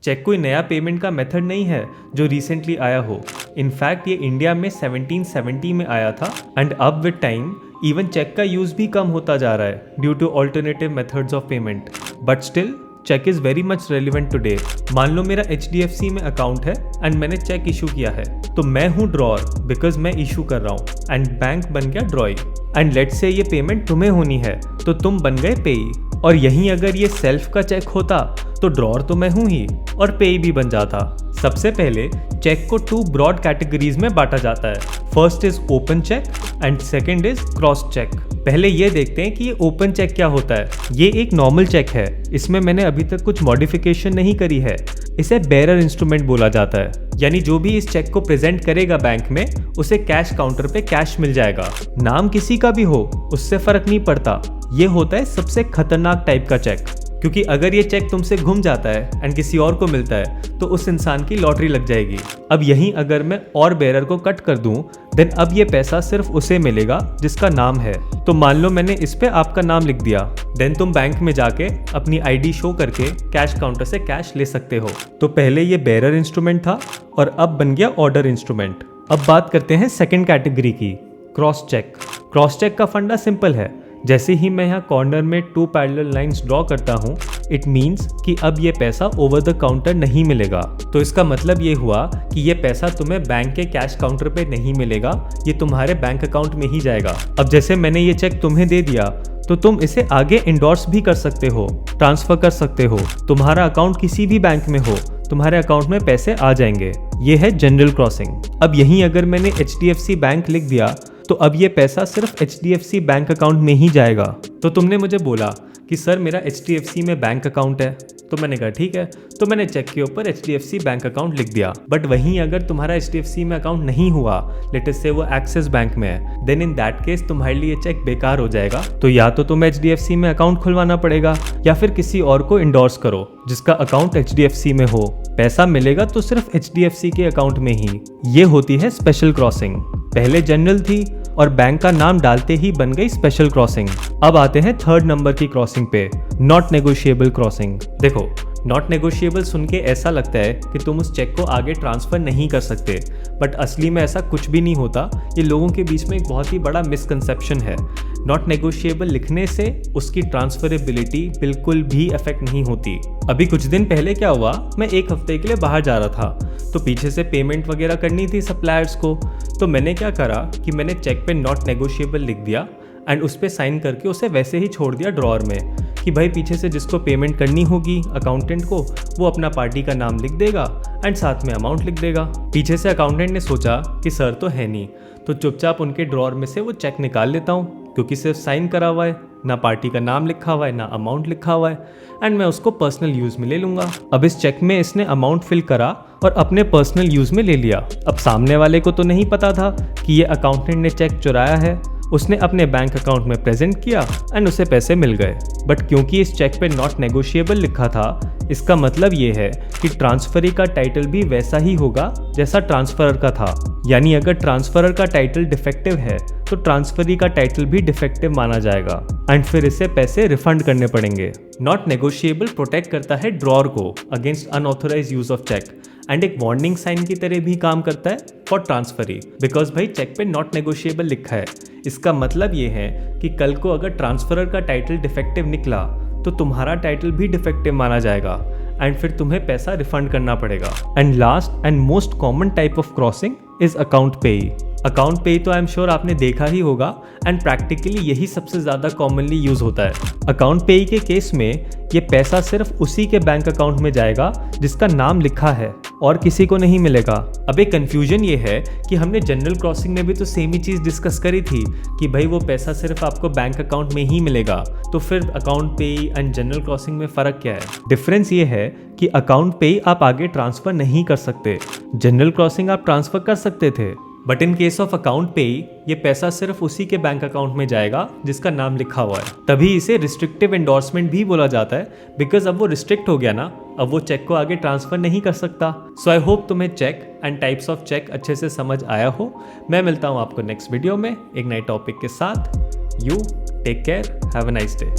Check कोई नया payment का मेथड नहीं है जो रिसेंटली आया हो। इनफैक्ट ये इंडिया में 1770 में आया था एंड अब विद टाइम इवन चेक का यूज भी कम होता जा रहा है due to alternative methods of payment, but still cheque is very much relevant today. मान लो मेरा HDFC में अकाउंट है एंड मैंने चेक इशू किया है, तो मैं हूँ ड्रॉअर बिकॉज मैं इशू कर रहा हूँ एंड बैंक बन गया ड्रॉई। एंड लेट्स से ये पेमेंट तुम्हें होनी है तो तुम बन गए पेई। और यहीं अगर ये सेल्फ का चेक होता तो ड्रॉअर तो मैं हूँ ही और पेई भी बन जाता। सबसे पहले चेक को 2 ब्रॉड कैटेगरीज में बांटा जाता है। First is open cheque and second is cross cheque. पहले ये देखते हैं कि ये ओपन चेक क्या होता है। ये एक नॉर्मल चेक है, इसमें मैंने अभी तक कुछ मॉडिफिकेशन नहीं करी है। इसे बेरर इंस्ट्रूमेंट बोला जाता है, यानी जो भी इस चेक को प्रेजेंट करेगा बैंक में उसे कैश काउंटर पे कैश मिल जाएगा। नाम किसी का भी हो उससे फर्क नहीं पड़ता। ये होता है सबसे खतरनाक टाइप का चेक, क्योंकि अगर ये चेक तुमसे घूम जाता है एंड किसी और को मिलता है तो उस इंसान की लॉटरी लग जाएगी। अब यहीं अगर मैं और बेरर को कट कर दूं देन अब ये पैसा सिर्फ उसे मिलेगा जिसका नाम है। तो मान लो मैंने इस पे आपका नाम लिख दिया, देन तुम बैंक में जाके अपनी ID शो करके कैश काउंटर से कैश ले सकते हो। तो पहले ये बेरर इंस्ट्रूमेंट था और अब बन गया ऑर्डर इंस्ट्रूमेंट। अब बात करते हैं सेकेंड कैटेगरी की, क्रॉस चेक। क्रॉस चेक का फंडा सिंपल है। जैसे ही मैं यहाँ कॉर्नर में 2 पैरेलल लाइंस ड्रॉ करता हूँ इट मीन्स कि अब ये पैसा ओवर द काउंटर नहीं मिलेगा। तो इसका मतलब ये हुआ कि ये पैसा तुम्हें बैंक के कैश काउंटर पे नहीं मिलेगा, ये तुम्हारे बैंक अकाउंट में ही जाएगा। अब जैसे मैंने ये चेक तुम्हें दे दिया तो तुम इसे आगे इंडोर्स भी कर सकते हो, ट्रांसफर कर सकते हो। तुम्हारा अकाउंट किसी भी बैंक में हो तुम्हारे अकाउंट में पैसे आ जाएंगे। ये है जनरल क्रॉसिंग। अब यहीं अगर मैंने HDFC बैंक लिख दिया तो अब ये पैसा सिर्फ HDFC बैंक अकाउंट में ही जाएगा। तो तुमने मुझे बोला कि सर मेरा HDFC में बैंक अकाउंट है, तो मैंने कहा ठीक है, तो मैंने चेक के ऊपर HDFC बैंक अकाउंट लिख दिया। बट वहीं अगर तुम्हारा HDFC में अकाउंट नहीं हुआ, लेट अस से वो एक्सिस बैंक में है, देन इन दैट केस तुम्हारे लिए चेक बेकार हो जाएगा। तो या तो तुम्हें HDFC में अकाउंट खुलवाना पड़ेगा या फिर किसी और को इंडोर्स करो जिसका अकाउंट HDFC में हो। पैसा मिलेगा तो सिर्फ HDFC के अकाउंट में ही। ये होती है स्पेशल क्रॉसिंग। पहले जनरल थी और बैंक का नाम डालते ही बन गई स्पेशल क्रॉसिंग। अब आते हैं 3rd नंबर की क्रॉसिंग पे, नॉट नेगोशिएबल क्रॉसिंग। देखो नॉट नेगोशिएबल सुन के ऐसा लगता है कि तुम उस चेक को आगे ट्रांसफर नहीं कर सकते, बट असली में ऐसा कुछ भी नहीं होता। ये लोगों के बीच में एक बहुत ही बड़ा मिसकंसेप्शन है। नॉट नेगोशिएबल लिखने से उसकी ट्रांसफरेबिलिटी बिल्कुल भी अफेक्ट नहीं होती। अभी कुछ दिन पहले क्या हुआ, मैं 1 हफ्ते के लिए बाहर जा रहा था तो पीछे से पेमेंट वगैरह करनी थी सप्लायर्स को। तो मैंने क्या करा कि मैंने चेक पे नॉट नेगोशिएबल लिख दिया एंड उस पर साइन करके उसे वैसे ही छोड़ दिया ड्रॉअर में कि भाई पीछे से जिसको पेमेंट करनी होगी अकाउंटेंट को वो अपना पार्टी का नाम लिख देगा एंड साथ में अमाउंट लिख देगा। पीछे से अकाउंटेंट ने सोचा कि सर तो है नहीं, तो चुपचाप उनके ड्रॉअर में से वो चेक निकाल लेता हूँ क्योंकि सिर्फ साइन करा हुआ है, ना पार्टी का नाम लिखा हुआ है ना अमाउंट लिखा हुआ है, एंड मैं उसको पर्सनल यूज़ में ले लूँगा। अब इस चेक में इसने अमाउंट फिल करा और अपने पर्सनल यूज़ में ले लिया। अब सामने वाले को तो नहीं पता था कि ये अकाउंटेंट ने चेक चुराया है। उसने अपने बैंक अकाउंट में प्रेजेंट किया एंड उसे पैसे मिल गए। बट क्योंकि इस चेक पे नॉट नेगोशिएबल लिखा था, इसका मतलब ये है कि ट्रांसफरी का टाइटल भी वैसा ही होगा जैसा ट्रांसफरर का था। यानी अगर ट्रांसफरर का टाइटल डिफेक्टिव है तो ट्रांसफरी का टाइटल भी डिफेक्टिव माना जाएगा एंड फिर इसे पैसे रिफंड करने पड़ेंगे। नॉट नेगोशिएबल प्रोटेक्ट करता है ड्रॉअर को against unauthorised use of cheque and एक वार्निंग साइन की तरह भी काम करता है फॉर ट्रांसफरी, बिकॉज भाई चेक पे नॉट नेगोशिएबल लिखा है। इसका मतलब ये है कि कल को अगर ट्रांसफरर का टाइटल डिफेक्टिव निकला तो तुम्हारा टाइटल भी डिफेक्टिव माना जाएगा एंड फिर तुम्हें पैसा रिफंड करना पड़ेगा। And last and most common type of crossing is account पेई। अकाउंट पेई तो आई एम श्योर आपने देखा ही होगा एंड प्रैक्टिकली यही सबसे ज़्यादा कॉमनली यूज होता है। अकाउंट पेई के केस में ये पैसा सिर्फ उसी के बैंक अकाउंट में जाएगा जिसका नाम लिखा है और किसी को नहीं मिलेगा। अब एक कन्फ्यूजन ये है कि हमने जनरल क्रॉसिंग में भी तो सेम ही चीज़ डिस्कस करी थी कि भाई वो पैसा सिर्फ आपको बैंक अकाउंट में ही मिलेगा, तो फिर अकाउंट पेई एंड जनरल क्रॉसिंग में फ़र्क क्या है? डिफरेंस ये है कि अकाउंट पेई आप आगे ट्रांसफ़र नहीं कर सकते, जनरल क्रॉसिंग आप ट्रांसफ़र कर सकते थे। But in case of account पेई ये पैसा सिर्फ उसी के बैंक अकाउंट में जाएगा जिसका नाम लिखा हुआ है। तभी इसे रिस्ट्रिक्टिव एंडोर्समेंट भी बोला जाता है, बिकॉज अब वो रिस्ट्रिक्ट हो गया ना, अब वो चेक को आगे ट्रांसफर नहीं कर सकता। सो आई होप तुम्हें cheque and types of cheque अच्छे से समझ आया हो। मैं मिलता हूँ आपको नेक्स्ट वीडियो में एक नए टॉपिक के साथ। You take care, have a nice day.